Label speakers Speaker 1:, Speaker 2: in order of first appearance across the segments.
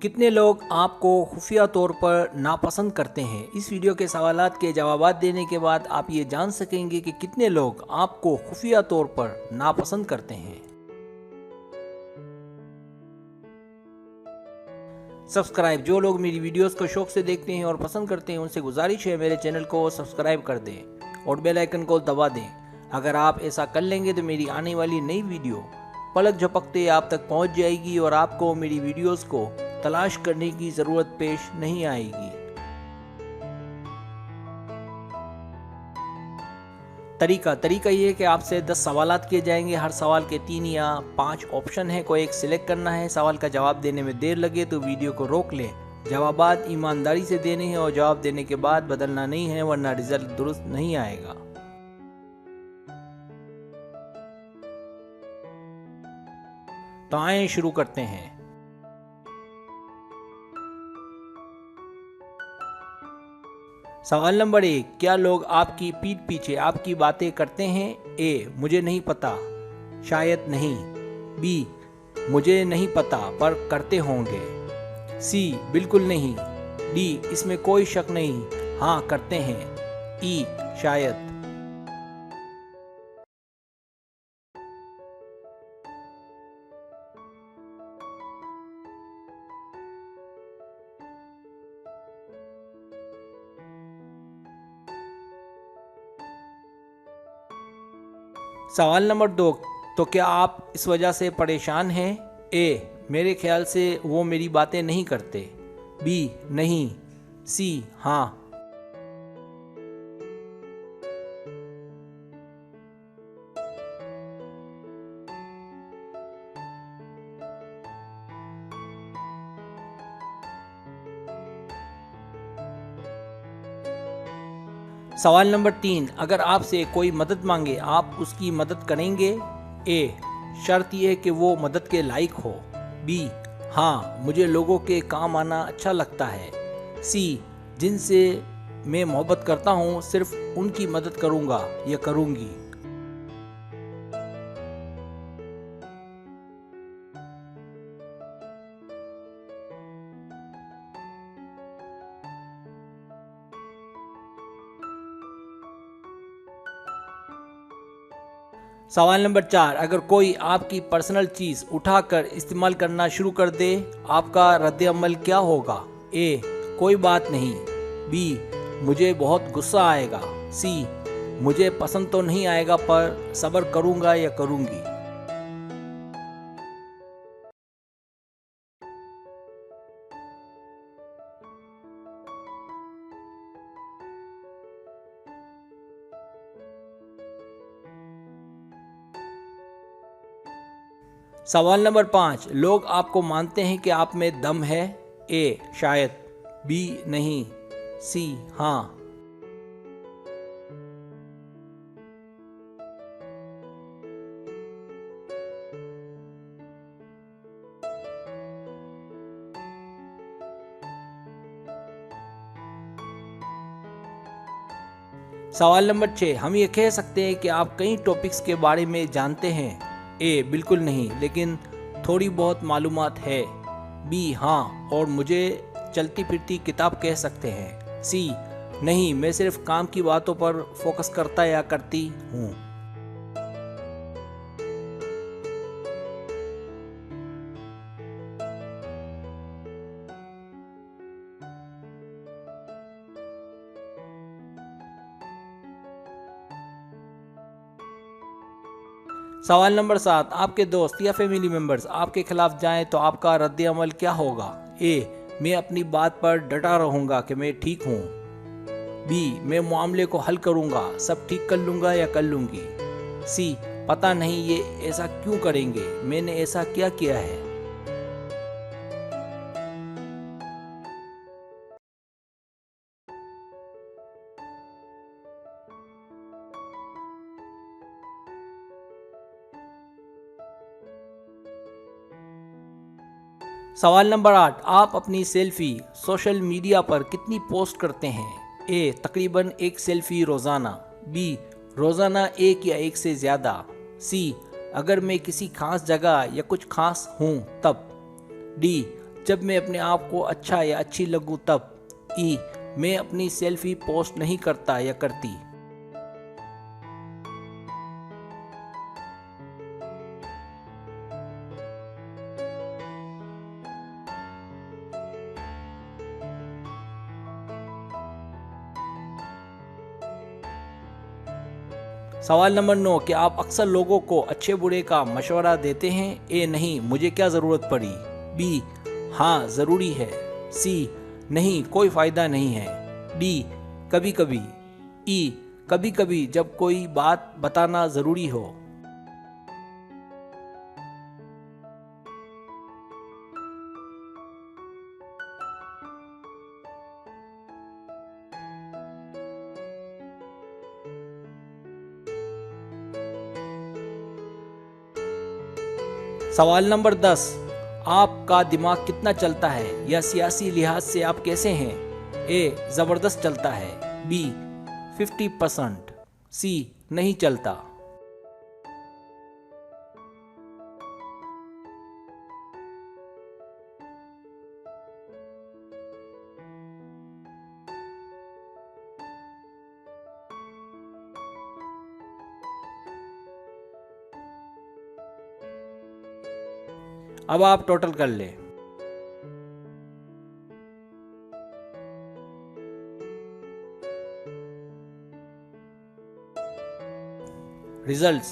Speaker 1: कितने लोग आपको खुफिया तौर पर नापसंद करते हैं? इस वीडियो के सवालात के जवाबात देने के बाद आप ये जान सकेंगे कि कितने लोग आपको खुफिया तौर पर नापसंद करते हैं। सब्सक्राइब, जो लोग मेरी वीडियोस को शौक से देखते हैं और पसंद करते हैं उनसे गुजारिश है मेरे चैनल को सब्सक्राइब कर दें और बेल आइकन को दबा दें। अगर आप ऐसा कर लेंगे तो मेरी आने वाली नई वीडियो पलक झपकते आप तक पहुंच जाएगी और आपको मेरी वीडियोस को तलाश करने की ज़रूरत पेश नहीं आएगी। तरीका ये है कि आपसे 10 सवालात किए जाएंगे। हर सवाल के 3 या 5 ऑप्शन है, कोई एक सिलेक्ट करना है। सवाल का जवाब देने में देर लगे तो वीडियो को रोक लें। जवाबात ईमानदारी से देने हैं और जवाब देने के बाद बदलना नहीं है, वरना रिजल्ट दुरुस्त नहीं आएगा। तो आइए शुरू करते हैं। सवाल नंबर 1, क्या लोग आपकी पीठ पीछे आपकी बातें करते हैं? ए, मुझे नहीं पता, शायद नहीं। बी, मुझे नहीं पता पर करते होंगे। सी, बिल्कुल नहीं। डी, इसमें कोई शक नहीं, हाँ करते हैं। ई, शायद। सवाल नंबर 2, तो क्या आप इस वजह से परेशान हैं? ए, मेरे ख्याल से वो मेरी बातें नहीं करते। बी, नहीं। सी, हाँ। सवाल नंबर 3, अगर आपसे कोई मदद मांगे आप उसकी मदद करेंगे? ए, शर्त यह कि वो मदद के लायक हो। बी, हाँ, मुझे लोगों के काम आना अच्छा लगता है। सी, जिनसे मैं मोहब्बत करता हूँ सिर्फ उनकी मदद करूँगा या करूँगी। सवाल नंबर 4, अगर कोई आपकी पर्सनल चीज़ उठाकर इस्तेमाल करना शुरू कर दे, आपका रद्द-ए-अमल क्या होगा? ए, कोई बात नहीं। बी, मुझे बहुत गुस्सा आएगा। सी, मुझे पसंद तो नहीं आएगा पर सब्र करूँगा या करूँगी। सवाल नंबर 5, लोग आपको मानते हैं कि आप में दम है? ए, शायद। बी, नहीं। सी, हाँ। सवाल नंबर 6, हम ये कह सकते हैं कि आप कई टॉपिक्स के बारे में जानते हैं? ए, बिल्कुल नहीं, लेकिन थोड़ी बहुत मालूमात है। बी, हाँ, और मुझे चलती फिरती किताब कह सकते हैं। सी, नहीं, मैं सिर्फ काम की बातों पर फोकस करता या करती हूँ। सवाल नंबर 7, आपके दोस्त या फैमिली मेम्बर्स आपके खिलाफ जाएं तो आपका रद्द अमल क्या होगा? ए, मैं अपनी बात पर डटा रहूँगा कि मैं ठीक हूँ। बी, मैं मामले को हल करूँगा, सब ठीक कर लूँगा या कर लूँगी। सी, पता नहीं ये ऐसा क्यों करेंगे, मैंने ऐसा क्या किया है। सवाल नंबर 8, आप अपनी सेल्फी सोशल मीडिया पर कितनी पोस्ट करते हैं? ए, तकरीबन एक सेल्फी रोज़ाना। बी, रोज़ाना एक या एक से ज़्यादा। सी, अगर मैं किसी खास जगह या कुछ खास हूँ तब। डी, जब मैं अपने आप को अच्छा या अच्छी लगूं तब। ई, मैं अपनी सेल्फी पोस्ट नहीं करता या करती। सवाल नंबर 9, क्या आप अक्सर लोगों को अच्छे बुरे का मशवरा देते हैं? ए, नहीं, मुझे क्या ज़रूरत पड़ी। बी, हाँ ज़रूरी है। सी, नहीं, कोई फ़ायदा नहीं है। डी, कभी कभी। ई, कभी कभी जब कोई बात बताना ज़रूरी हो। सवाल नंबर 10, आपका दिमाग कितना चलता है या सियासी लिहाज से आप कैसे हैं? ए, ज़बरदस्त चलता है। बी, 50%। सी, नहीं चलता। अब आप टोटल कर लें। रिजल्ट्स।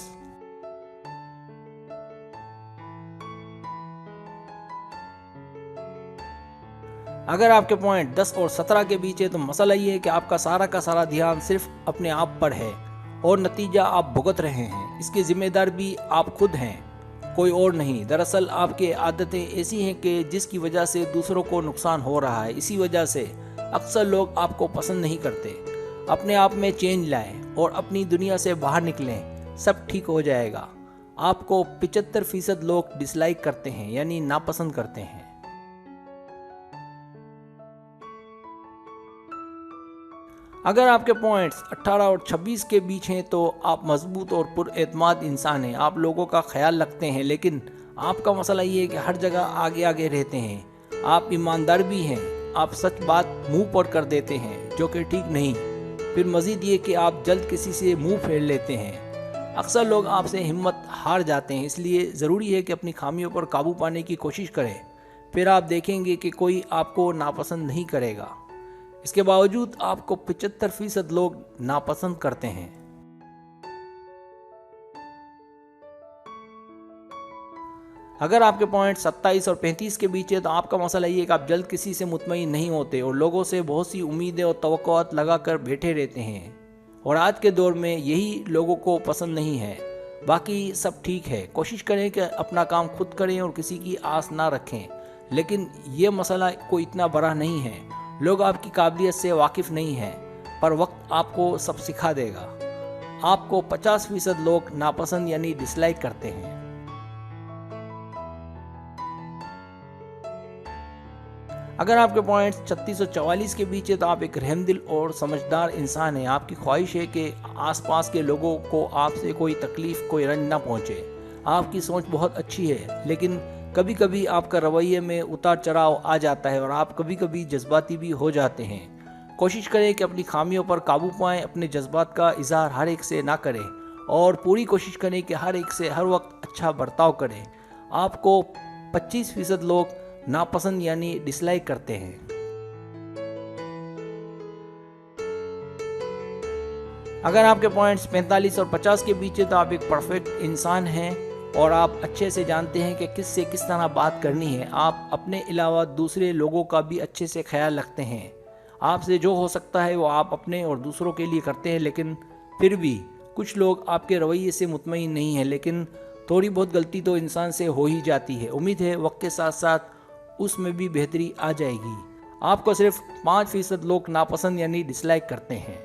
Speaker 1: अगर आपके पॉइंट 10 और 17 के बीच है तो मसला ये है कि आपका सारा का सारा ध्यान सिर्फ अपने आप पर है और नतीजा आप भुगत रहे हैं। इसके जिम्मेदार भी आप खुद हैं, कोई और नहीं। दरअसल आपकी आदतें ऐसी हैं कि जिसकी वजह से दूसरों को नुकसान हो रहा है। इसी वजह से अक्सर लोग आपको पसंद नहीं करते। अपने आप में चेंज लाएं और अपनी दुनिया से बाहर निकलें, सब ठीक हो जाएगा। आपको 75% लोग डिसलाइक करते हैं, यानी नापसंद करते हैं। अगर आपके पॉइंट्स 18 और 26 के बीच हैं तो आप मजबूत और पुरएतमाद इंसान हैं। आप लोगों का ख्याल रखते हैं, लेकिन आपका मसला ये है कि हर जगह आगे आगे रहते हैं। आप ईमानदार भी हैं, आप सच बात मुंह पर कर देते हैं, जो कि ठीक नहीं। फिर मज़ीद ये कि आप जल्द किसी से मुंह फेर लेते हैं। अक्सर लोग आपसे हिम्मत हार जाते हैं, इसलिए ज़रूरी है कि अपनी खामियों पर काबू पाने की कोशिश करें। फिर आप देखेंगे कि कोई आपको नापसंद नहीं करेगा। इसके बावजूद आपको 75% लोग नापसंद करते हैं। अगर आपके पॉइंट 27 और 35 के बीच है तो आपका मसला ये है कि आप जल्द किसी से मुतमईन नहीं होते और लोगों से बहुत सी उम्मीदें और तवक्कुआत लगा कर बैठे रहते हैं, और आज के दौर में यही लोगों को पसंद नहीं है। बाकी सब ठीक है। कोशिश करें कि अपना काम खुद करें और किसी की आस ना रखें, लेकिन ये मसला कोई इतना बड़ा नहीं है। लोग आपकी काबिलियत से वाकिफ़ नहीं हैं, पर वक्त आपको सब सिखा देगा। आपको 50% लोग नापसंद यानी डिसलाइक करते हैं। अगर आपके पॉइंट्स 36 और 44 के बीच है तो आप एक रहमदिल और समझदार इंसान हैं। आपकी ख्वाहिश है कि आसपास के लोगों को आपसे कोई तकलीफ़, कोई रंज ना पहुँचे। आपकी सोच बहुत अच्छी है, लेकिन कभी कभी आपका रवैये में उतार चढ़ाव आ जाता है और आप कभी कभी जज्बाती भी हो जाते हैं। कोशिश करें कि अपनी खामियों पर काबू पाएं, अपने जज्बात का इजहार हर एक से ना करें और पूरी कोशिश करें कि हर एक से हर वक्त अच्छा बर्ताव करें। आपको 25% लोग नापसंद यानी डिसलाइक करते हैं। अगर आपके पॉइंट्स 45 और 50 के बीच है तो आप एक परफेक्ट इंसान हैं और आप अच्छे से जानते हैं कि किससे किस तरह बात करनी है। आप अपने अलावा दूसरे लोगों का भी अच्छे से ख्याल रखते हैं। आपसे जो हो सकता है वो आप अपने और दूसरों के लिए करते हैं, लेकिन फिर भी कुछ लोग आपके रवैये से मुतमईन नहीं हैं। लेकिन थोड़ी बहुत गलती तो इंसान से हो ही जाती है। उम्मीद है वक्त के साथ साथ उसमें भी बेहतरी आ जाएगी। आपको सिर्फ 5% लोग नापसंद यानी डिसलाइक करते हैं।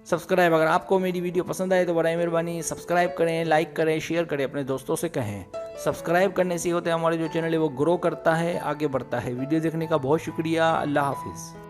Speaker 1: सब्सक्राइब, अगर आपको मेरी वीडियो पसंद आए तो बड़ी मेहरबानी सब्सक्राइब करें, लाइक करें, शेयर करें, अपने दोस्तों से कहें। सब्सक्राइब करने से होता है हमारे जो चैनल है वो ग्रो करता है, आगे बढ़ता है। वीडियो देखने का बहुत शुक्रिया। अल्लाह हाफिज़।